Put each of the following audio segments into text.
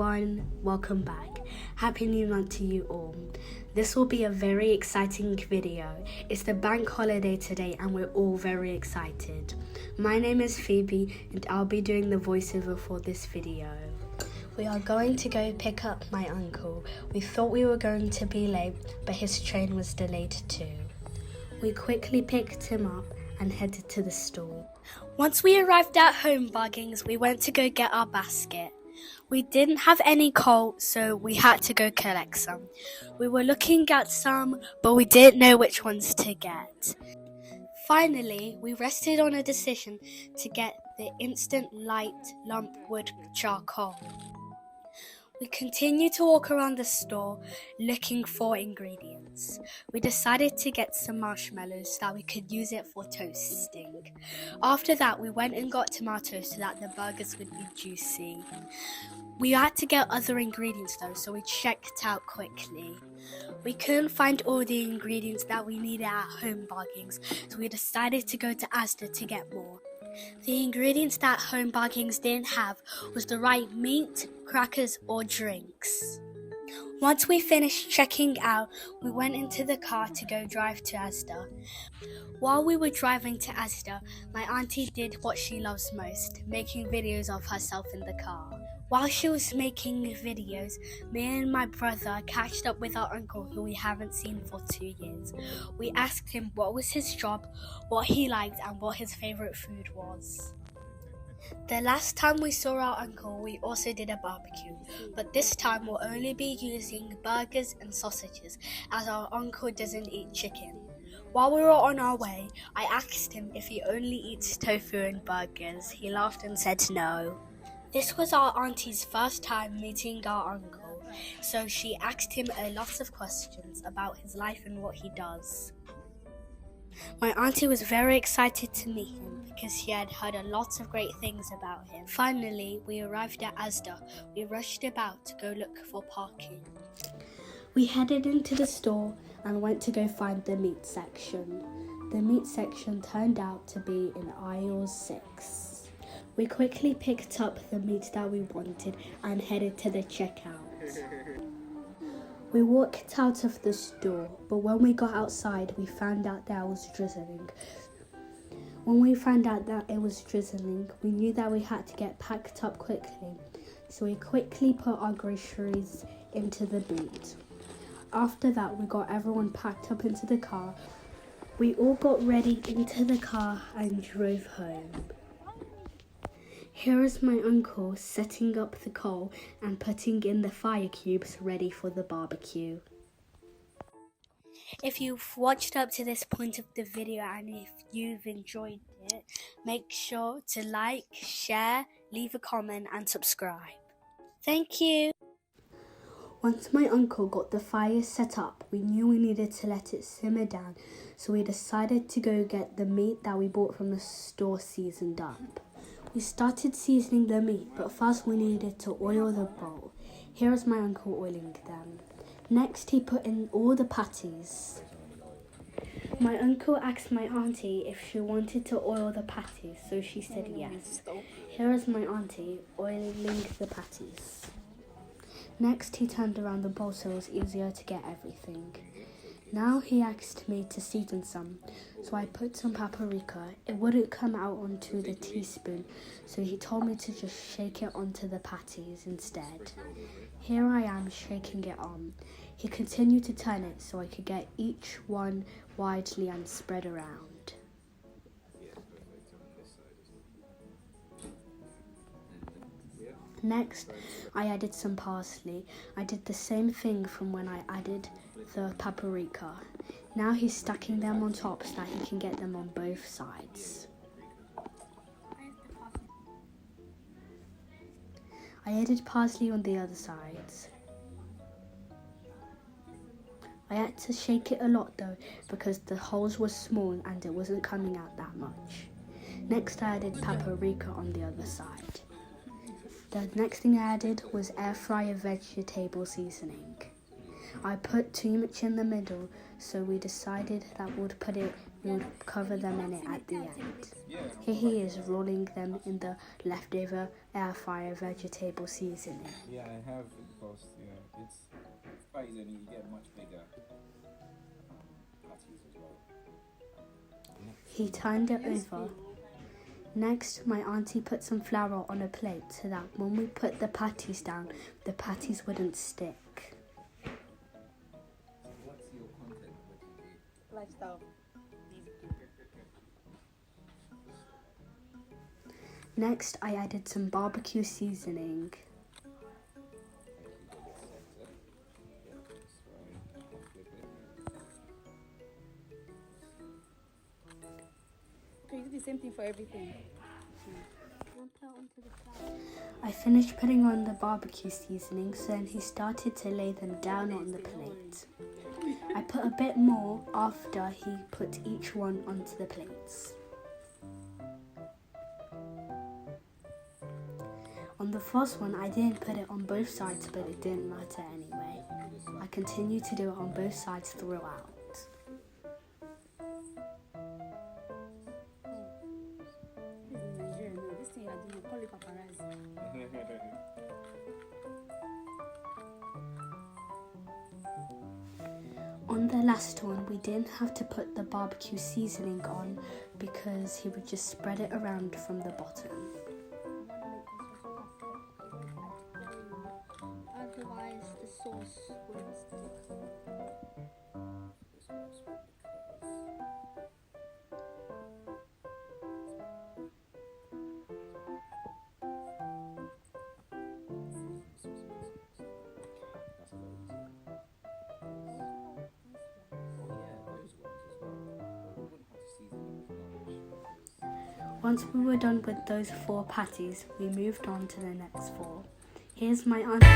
everyone, welcome back. Happy New Month to you all. This will be a very exciting video. It's the bank holiday today and we're all very excited. My name is Phoebe and I'll be doing the voiceover for this video. We are going to go pick up my uncle. We thought we were going to be late, but his train was delayed too. We quickly picked him up and headed to the store. Once we arrived at home, Buggings, we went to go get our basket. We didn't have any coal, so we had to go collect some. We were looking at some, but we didn't know which ones to get. Finally, we rested on a decision to get the instant light lump wood charcoal. We continued to walk around the store looking for ingredients. We decided to get some marshmallows so that we could use it for toasting. After that, we went and got tomatoes so that the burgers would be juicy. We had to get other ingredients though, so we checked out quickly. We couldn't find all the ingredients that we needed at home, Buggings, so we decided to go to Asda to get more. The ingredients that home Buggings didn't have was the right meat, crackers or drinks. Once we finished checking out, we went into the car to go drive to Asda. While we were driving to Asda, my auntie did what she loves most, making videos of herself in the car. While she was making videos, me and my brother catched up with our uncle who we haven't seen for 2 years. We asked him what was his job, what he liked and what his favourite food was. The last time we saw our uncle, we also did a barbecue, but this time we'll only be using burgers and sausages as our uncle doesn't eat chicken. While we were on our way, I asked him if he only eats tofu and burgers. He laughed and said no. This was our auntie's first time meeting our uncle, so she asked him a lot of questions about his life and what he does. My auntie was very excited to meet him because she had heard a lot of great things about him. Finally, we arrived at Asda. We rushed about to go look for parking. We headed into the store and went to go find the meat section. The meat section turned out to be in aisle 6. We quickly picked up the meat that we wanted and headed to the checkout. We walked out of the store, but when we got outside, we found out that it was drizzling. When we found out that it was drizzling, we knew that we had to get packed up quickly, so we quickly put our groceries into the boot. After that, we got everyone packed up into the car. We all got ready into the car and drove home. Here is my uncle setting up the coal and putting in the fire cubes ready for the barbecue. If you've watched up to this point of the video and if you've enjoyed it, make sure to like, share, leave a comment and subscribe. Thank you! Once my uncle got the fire set up, we knew we needed to let it simmer down, so we decided to go get the meat that we bought from the store seasoned up. We started seasoning the meat, but first we needed to oil the bowl. Here is my uncle oiling them. Next he put in all the patties. My uncle asked my auntie if she wanted to oil the patties, so she said yes. Here is my auntie oiling the patties. Next he turned around the bowl so it was easier to get everything. Now he asked me to season some, so I put some paprika. It wouldn't come out onto the teaspoon, so he told me to just shake it onto the patties instead. Here I am shaking it on. He continued to turn it so I could get each one widely and spread around. Next, I added some parsley. I did the same thing from when I added the paprika. Now he's stacking them on top so that he can get them on both sides. I added parsley on the other sides. I had to shake it a lot though because the holes were small and it wasn't coming out that much. Next I added paprika on the other side. The next thing I added was air fryer vegetable seasoning. I put too much in the middle, so we decided that we would cover them in it at the end. Here he is rolling them in the leftover air fryer vegetable seasoning. Yeah, I have because it's fries and you get much bigger patties as well. He turned it over. Next, my auntie put some flour on a plate so that when we put the patties down, the patties wouldn't stick. What's your content? What do you do? Lifestyle. Next, I added some barbecue seasoning. So you do the same thing for everything. I finished putting on the barbecue seasoning, so then he started to lay them down on the plate. I put a bit more after he put each one onto the plates. On the first one, I didn't put it on both sides, but it didn't matter anyway. I continued to do it on both sides throughout. This is Nigeria now. This thing you are doing, you call it paparazzi. On the last one, we didn't have to put the barbecue seasoning on because he would just spread it around from the bottom. Otherwise, the sauce wouldn't stick. Once we were done with those 4 patties, we moved on to the next 4. Here's my auntie.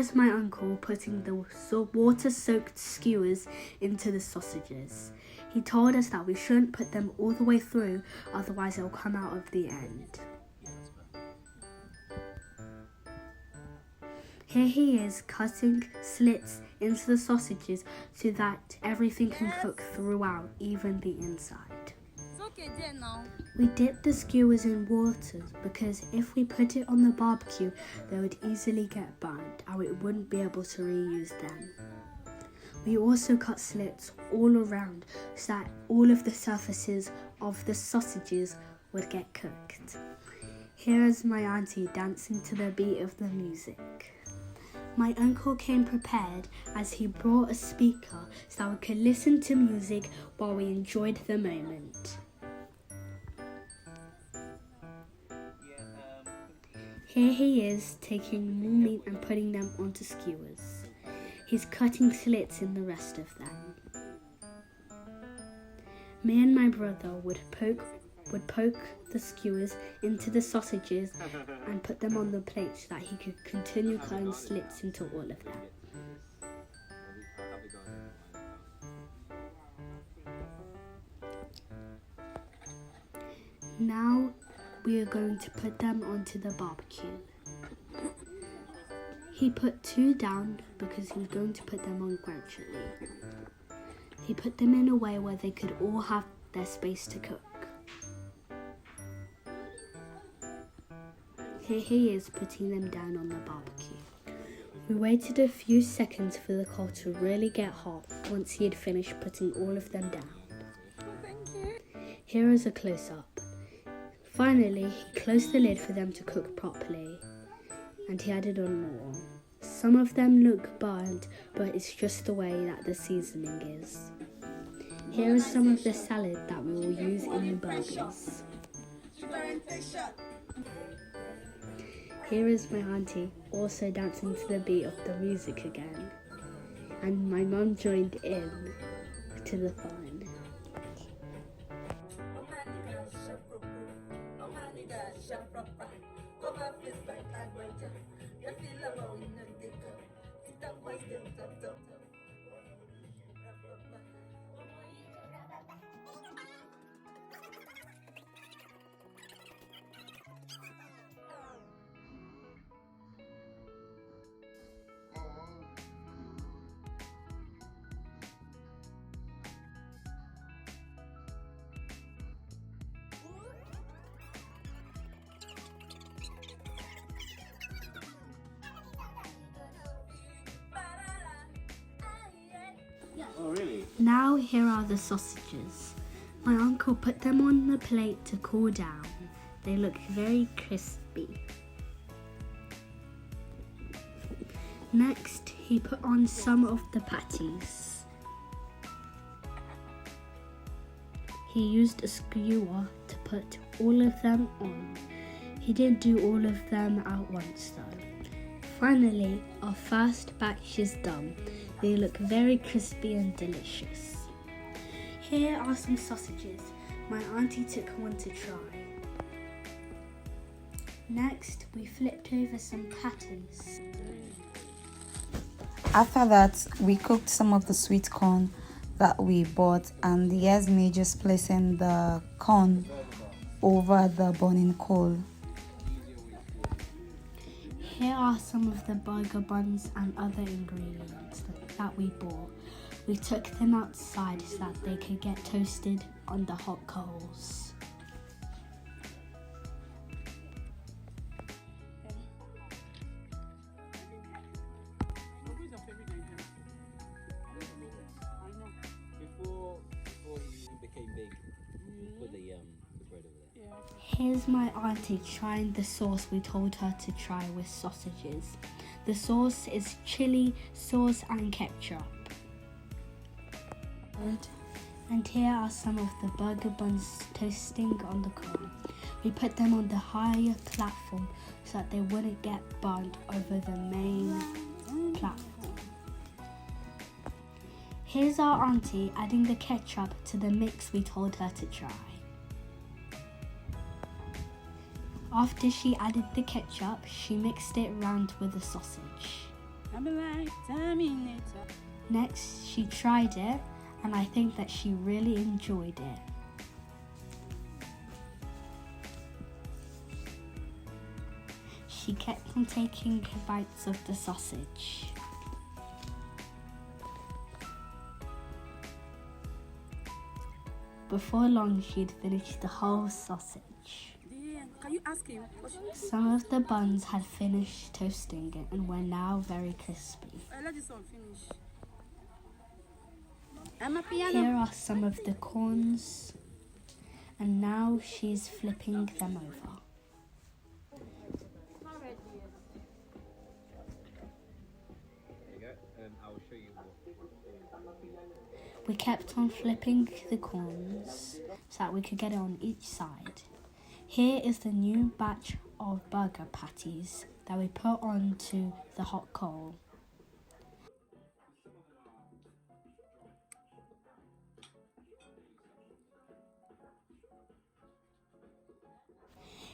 is my uncle putting the water-soaked skewers into the sausages. He told us that we shouldn't put them all the way through, otherwise it'll come out of the end. Here he is cutting slits into the sausages so that everything can cook throughout, even the inside. It's okay there now. We dip the skewers in water because if we put it on the barbecue, they would easily get burned and we wouldn't be able to reuse them. We also cut slits all around so that all of the surfaces of the sausages would get cooked. Here is my auntie dancing to the beat of the music. My uncle came prepared as he brought a speaker so that we could listen to music while we enjoyed the moment. Here he is taking more meat and putting them onto skewers. He's cutting slits in the rest of them. Me and my brother would poke the skewers into the sausages and put them on the plate so that he could continue cutting slits into all of them. Now we are going to put them onto the barbecue. He put 2 down because he's going to put them on gradually. He put them in a way where they could all have their space to cook. Here he is putting them down on the barbecue. We waited a few seconds for the coal to really get hot once he had finished putting all of them down. Thank you. Here is a close-up. Finally, he closed the lid for them to cook properly, and he added on more. Some of them look burnt, but it's just the way that the seasoning is. Here is some of the salad that we will use in the burgers. Here is my auntie also dancing to the beat of the music again, and my mum joined in to the fun. Oh, really? Now here are the sausages. My uncle put them on the plate to cool down. They look very crispy. Next, he put on some of the patties. He used a skewer to put all of them on. He didn't do all of them at once though. Finally, our first batch is done. They look very crispy and delicious. Here are some sausages. My auntie took one to try. Next, we flipped over some patties. After that, we cooked some of the sweet corn that we bought, and Yasmin just placing the corn over the burning coal. Here are some of the burger buns and other ingredients that we bought. We took them outside so that they could get toasted on the hot coals. Before you became big, you put the bread over there. Here's my auntie trying the sauce we told her to try with sausages. The sauce is chili sauce and ketchup. And here are some of the burger buns toasting on the coal. We put them on the higher platform so that they wouldn't get burnt over the main platform. Here's our auntie adding the ketchup to the mix we told her to try. After she added the ketchup, she mixed it round with the sausage. I'm like Terminator. Next, she tried it, and I think that she really enjoyed it. She kept on taking bites of the sausage. Before long, she'd finished the whole sausage. Damn, can you ask him? Some of the buns had finished toasting it and were now very crispy. Let this one finish. I'm a piano. Here are some of the corns, and now she's flipping them over. There you go. I'll show you what. We kept on flipping the corns so that we could get it on each side. Here is the new batch of burger patties that we put onto the hot coal.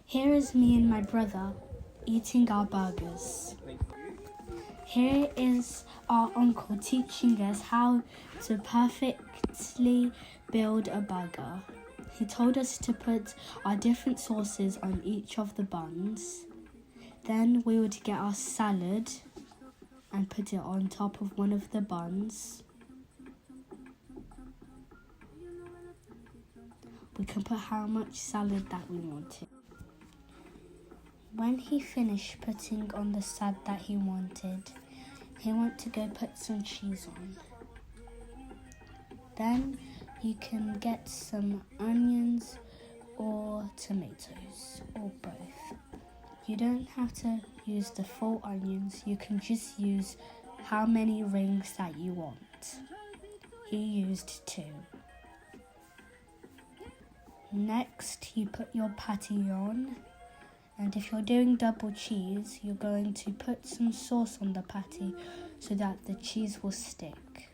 Here is me and my brother eating our burgers. Here is our uncle teaching us how to perfectly build a burger. He told us to put our different sauces on each of the buns. Then we would get our salad and put it on top of one of the buns. We can put how much salad that we wanted. When he finished putting on the salad that he wanted to go put some cheese on. Then you can get some onions or tomatoes or both. You don't have to use the full onions, you can just use how many rings that you want. He used 2. Next, you put your patty on. And if you're doing double cheese, you're going to put some sauce on the patty so that the cheese will stick.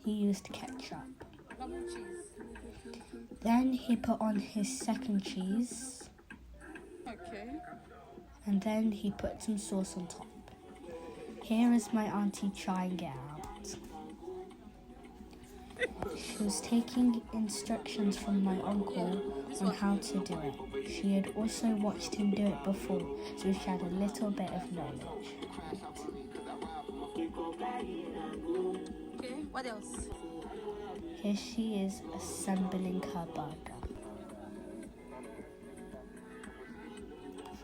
He used ketchup. Double cheese. Then he put on his second cheese. Okay. And then he put some sauce on top. Here is my auntie trying it out. She was taking instructions from my uncle on how to do it. She had also watched him do it before, so she had a little bit of knowledge. Okay, what else? Here she is assembling her burger.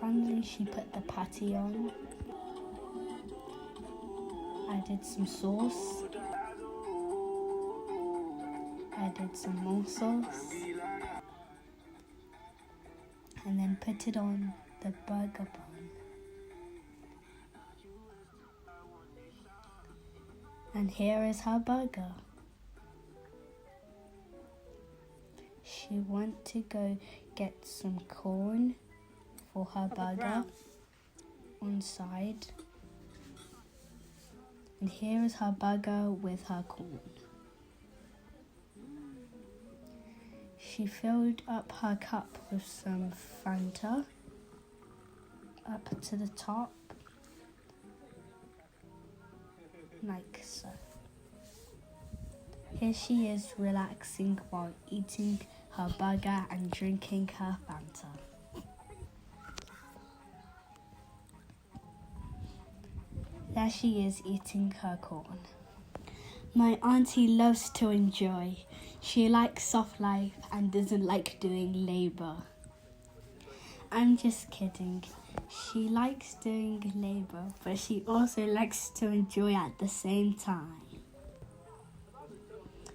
Finally, she put the patty on. Added some sauce. Added some more sauce. And then put it on the burger bun. And here is her burger. She went to go get some corn for her burger on side. And here is her burger with her corn. She filled up her cup with some Fanta up to the top, like so. Here she is relaxing while eating her burger and drinking her Fanta. There she is eating her corn. My auntie loves to enjoy. She likes soft life and doesn't like doing labor. I'm just kidding. She likes doing labor, but she also likes to enjoy at the same time.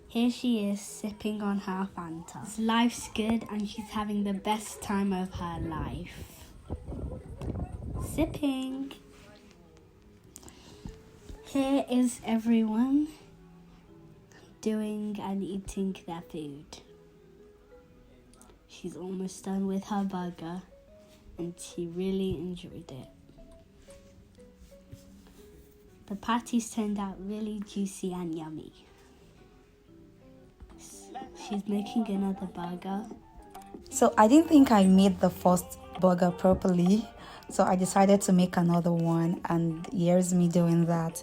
Here she is sipping on her Fanta. Life's good and she's having the best time of her life. Sipping. Here is everyone doing and eating their food. She's almost done with her burger and she really enjoyed it. The patties turned out really juicy and yummy. She's making another burger. So I didn't think I made the first burger properly, So I decided to make another one, and here's me doing that.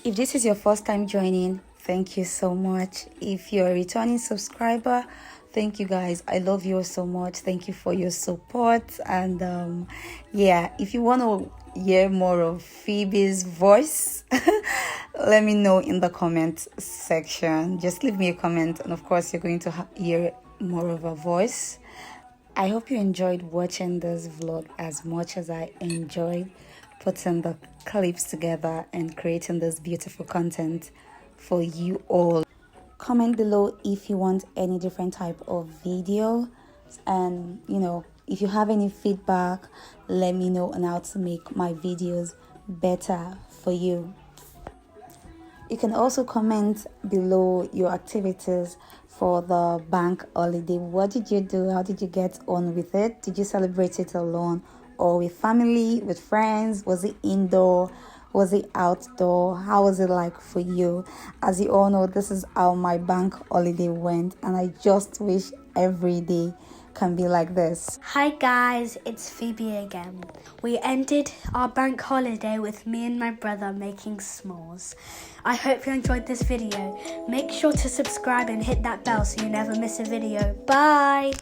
If this is your first time joining, thank you so much. If you're a returning subscriber, thank you guys. I love you all so much. Thank you for your support. And yeah, if you want to hear more of Phoebe's voice, let me know in the comment section. Just leave me a comment, and of course you're going to hear more of her voice. I hope you enjoyed watching this vlog as much as I enjoyed putting the clips together and creating this beautiful content for you all. Comment below if you want any different type of video, and if you have any feedback, let me know on how to make my videos better for you. You can also comment below your activities for the bank holiday. What did you do? How did you get on with it? Did you celebrate it alone or with family, with friends? Was it indoor? Was it outdoor? How was it like for you? As you all know, this is how my bank holiday went, and I just wish every day can be like this. Hi guys, it's Phoebe again. We ended our bank holiday with me and my brother making s'mores. I hope you enjoyed this video. Make sure to subscribe and hit that bell so you never miss a video. Bye!